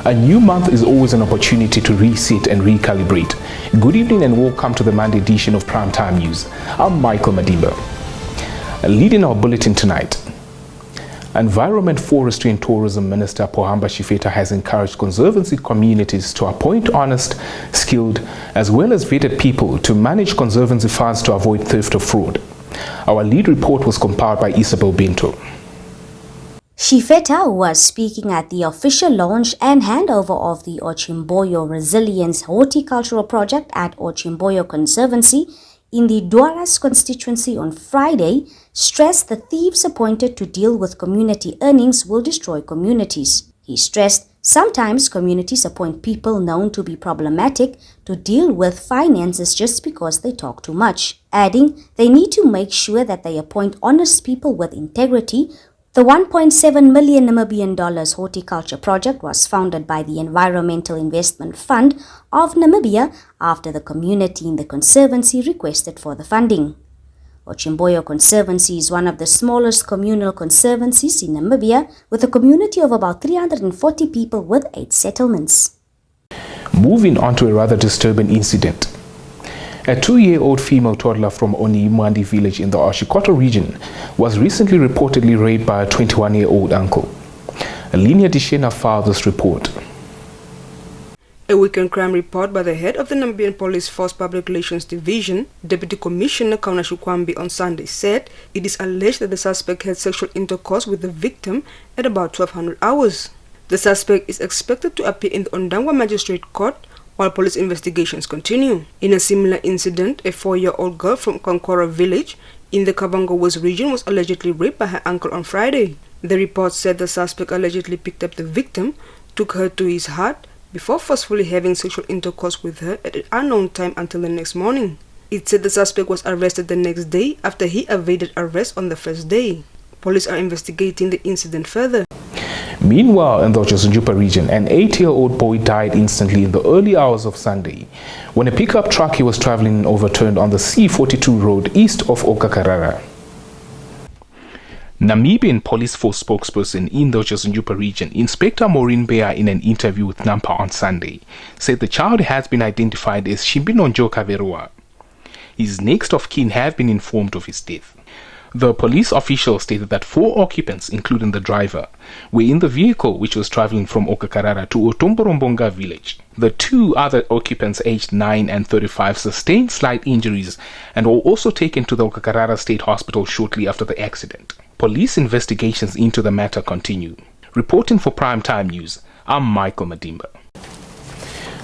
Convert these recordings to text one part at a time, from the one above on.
A new month is always an opportunity to reset and recalibrate. Good evening and welcome to the Monday edition of Primetime News. I'm Michael Madimba. Leading our bulletin tonight, Environment, Forestry and Tourism Minister Pohamba Shifeta has encouraged conservancy communities to appoint honest, skilled, as well as vetted people to manage conservancy funds to avoid theft or fraud. Our lead report was compiled by Isabel Binto. Shifeta was speaking at the official launch and handover of the Ochimboyo Resilience Horticultural Project at Ochimboyo Conservancy in the Dwaras constituency on Friday, stressed the thieves appointed to deal with community earnings will destroy communities. He stressed sometimes communities appoint people known to be problematic to deal with finances just because they talk too much, adding they need to make sure that they appoint honest people with integrity. The 1.7 million Namibian dollars horticulture project was founded by the Environmental Investment Fund of Namibia after the community in the conservancy requested for the funding. Ochimboyo Conservancy is one of the smallest communal conservancies in Namibia, with a community of about 340 people with 8 settlements. Moving on to a rather disturbing incident. A 2-year-old female toddler from Oniimandi village in the Oshikoto region was recently reportedly raped by a 21-year-old uncle. Linia Dishena filed this report. A weekend crime report by the head of the Namibian Police Force Public Relations Division, Deputy Commissioner Kauna Shukwambi, on Sunday said it is alleged that the suspect had sexual intercourse with the victim at about 1200 hours. The suspect is expected to appear in the Ondangwa Magistrate Court while police investigations continue. In a similar incident, a 4-year-old girl from Kankora village in the Kavango West region was allegedly raped by her uncle on Friday. The report said the suspect allegedly picked up the victim, took her to his hut before forcefully having sexual intercourse with her at an unknown time until the next morning. It said the suspect was arrested the next day after he evaded arrest on the first day. Police are investigating the incident further. Meanwhile, in the Otjosujupa region, an 8-year-old boy died instantly in the early hours of Sunday when a pickup truck he was traveling in overturned on the C42 road east of Okakarara. Namibian Police Force spokesperson in the Otjosujupa region, Inspector Maureen Bear, in an interview with Nampa on Sunday, said the child has been identified as Shimbinonjo Kaverua. His next of kin have been informed of his death. The police official stated that 4 occupants, including the driver, were in the vehicle which was traveling from Okakarara to Otomborombonga village. The 2 other occupants, aged 9 and 35, sustained slight injuries and were also taken to the Okakarara State Hospital shortly after the accident. Police investigations into the matter continue. Reporting for Primetime News, I'm Michael Madimba.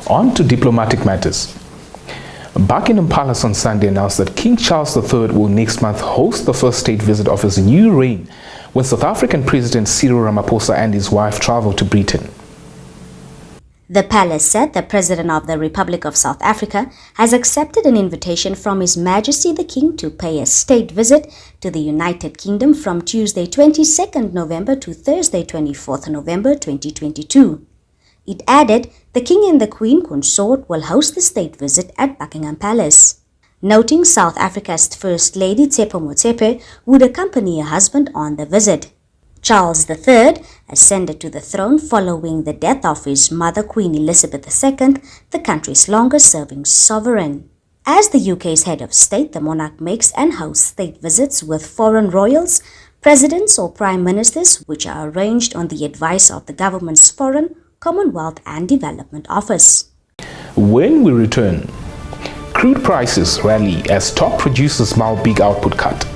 On to diplomatic matters. Buckingham Palace on Sunday announced that King Charles III will next month host the first state visit of his new reign when South African President Cyril Ramaphosa and his wife travel to Britain. The palace said the President of the Republic of South Africa has accepted an invitation from His Majesty the King to pay a state visit to the United Kingdom from Tuesday 22nd November to Thursday 24th November 2022. It added the King and the Queen Consort will host the state visit at Buckingham Palace, noting South Africa's First Lady Tsepo Motsepe would accompany her husband on the visit. Charles III ascended to the throne following the death of his mother Queen Elizabeth II, the country's longest-serving sovereign. As the UK's head of state, the monarch makes and hosts state visits with foreign royals, presidents or prime ministers, which are arranged on the advice of the government's Foreign, Commonwealth and Development Office. When we return, crude prices rally as top producers mount big output cut.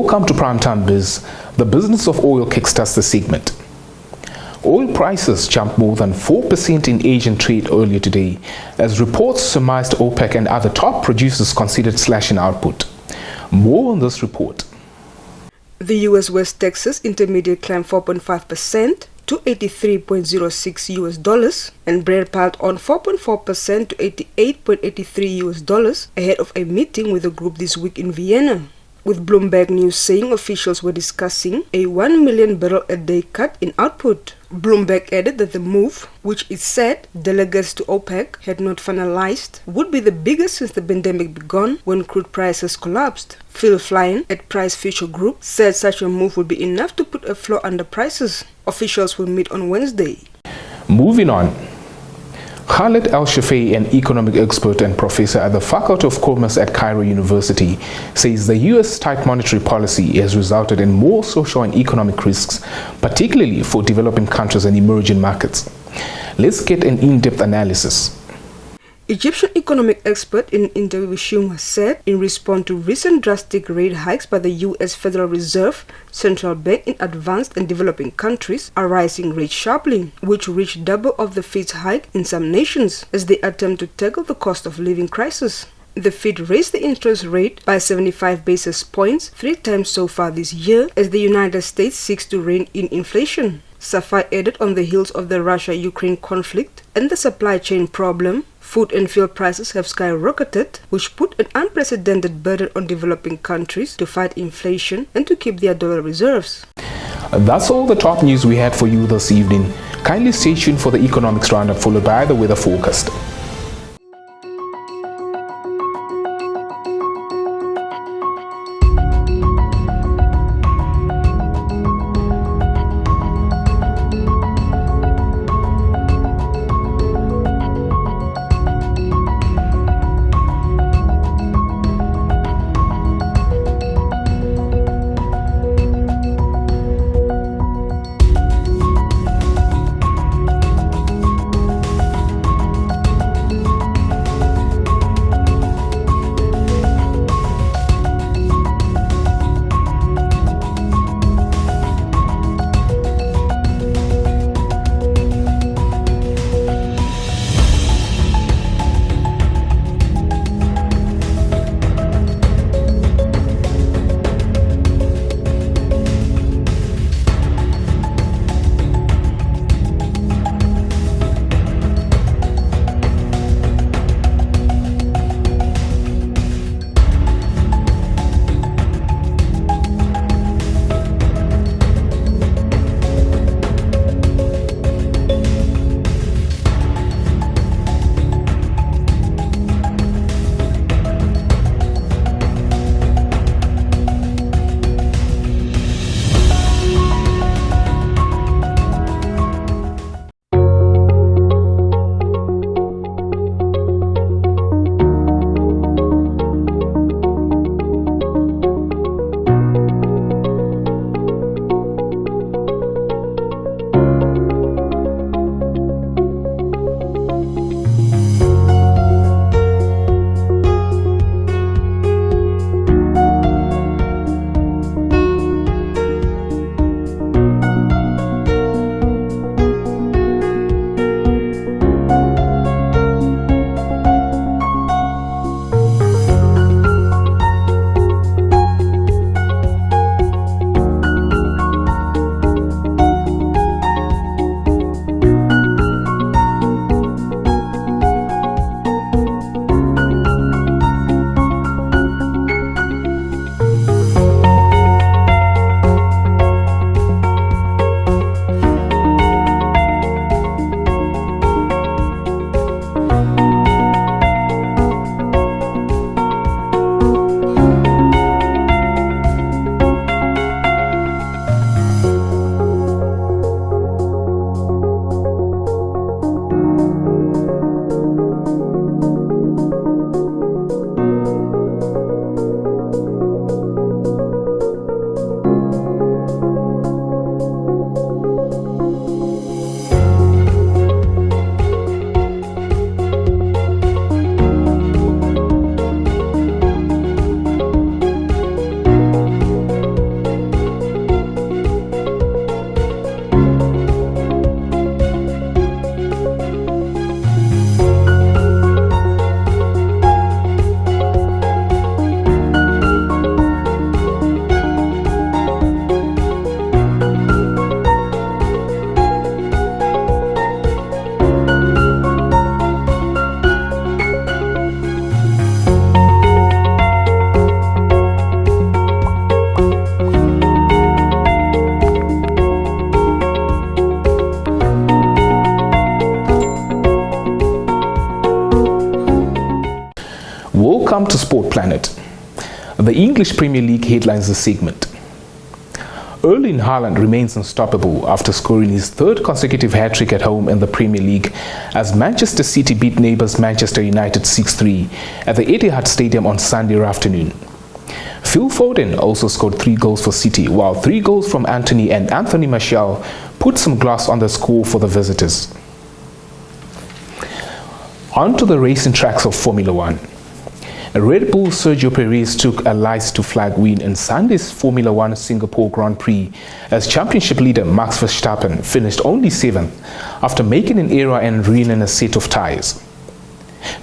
Welcome to Primetime Biz. The business of oil kickstarts the segment. Oil prices jumped more than 4% in Asian trade earlier today, as reports surmised OPEC and other top producers considered slashing output. More on this report. The U.S. West Texas Intermediate climbed 4.5% to $83.06 and Brent piled on 4.4% to $88.83 ahead of a meeting with the group this week in Vienna, with Bloomberg News saying officials were discussing a 1 million barrel a day cut in output. Bloomberg added that the move, which it said delegates to OPEC had not finalized, would be the biggest since the pandemic began when crude prices collapsed. Phil Flynn at Price Future Group said such a move would be enough to put a floor under prices. Officials will meet on Wednesday. Moving on. Khaled El-Shafei, an economic expert and professor at the Faculty of Commerce at Cairo University, says the U.S. tight monetary policy has resulted in more social and economic risks, particularly for developing countries and emerging markets. Let's get an in-depth analysis. Egyptian economic expert in an interview with Xinhua said in response to recent drastic rate hikes by the U.S. Federal Reserve Central Bank in advanced and developing countries are rising rates sharply, which reached double of the Fed's hike in some nations as they attempt to tackle the cost of living crisis. The Fed raised the interest rate by 75 basis points 3 times so far this year as the United States seeks to rein in inflation. Safai added on the heels of the Russia-Ukraine conflict and the supply chain problem, food and fuel prices have skyrocketed, which put an unprecedented burden on developing countries to fight inflation and to keep their dollar reserves. That's all the top news we had for you this evening. Kindly stay tuned for the economics roundup followed by the weather forecast. Welcome to Sport Planet. The English Premier League headlines this segment. Erling Haaland remains unstoppable after scoring his third consecutive hat-trick at home in the Premier League as Manchester City beat neighbours Manchester United 6-3 at the Etihad Stadium on Sunday afternoon. Phil Foden also scored 3 goals for City, while 3 goals from Antony and Anthony Martial put some gloss on the score for the visitors. On to the racing tracks of Formula One. Red Bull Sergio Perez took a lights-to-flag win in Sunday's Formula One Singapore Grand Prix as championship leader Max Verstappen finished only 7th after making an error and ruining a set of tyres.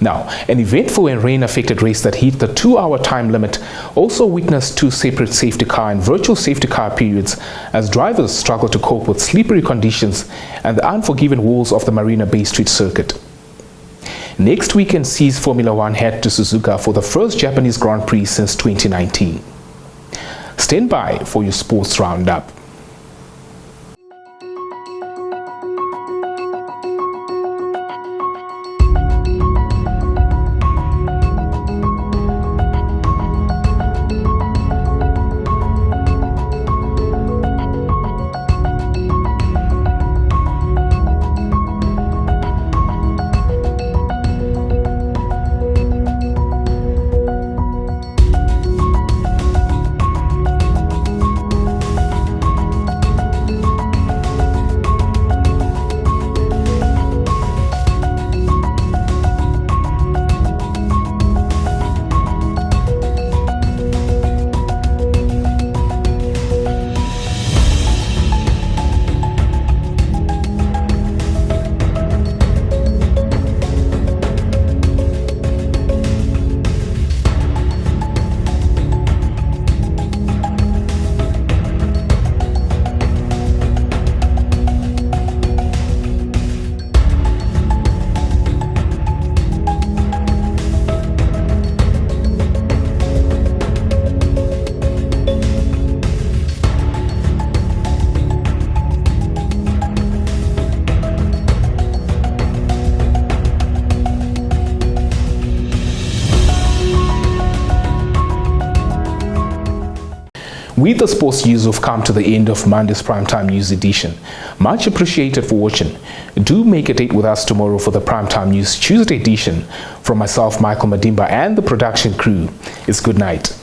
Now, an eventful and rain-affected race that hit the 2-hour time limit also witnessed 2 separate safety car and virtual safety car periods as drivers struggled to cope with slippery conditions and the unforgiving walls of the Marina Bay Street circuit. Next weekend sees Formula One head to Suzuka for the first Japanese Grand Prix since 2019. Stand by for your sports roundup. With the sports news, we've come to the end of Monday's Primetime News edition. Much appreciated for watching. Do make a date with us tomorrow for the Primetime News Tuesday edition. From myself, Michael Madimba, and the production crew, it's good night.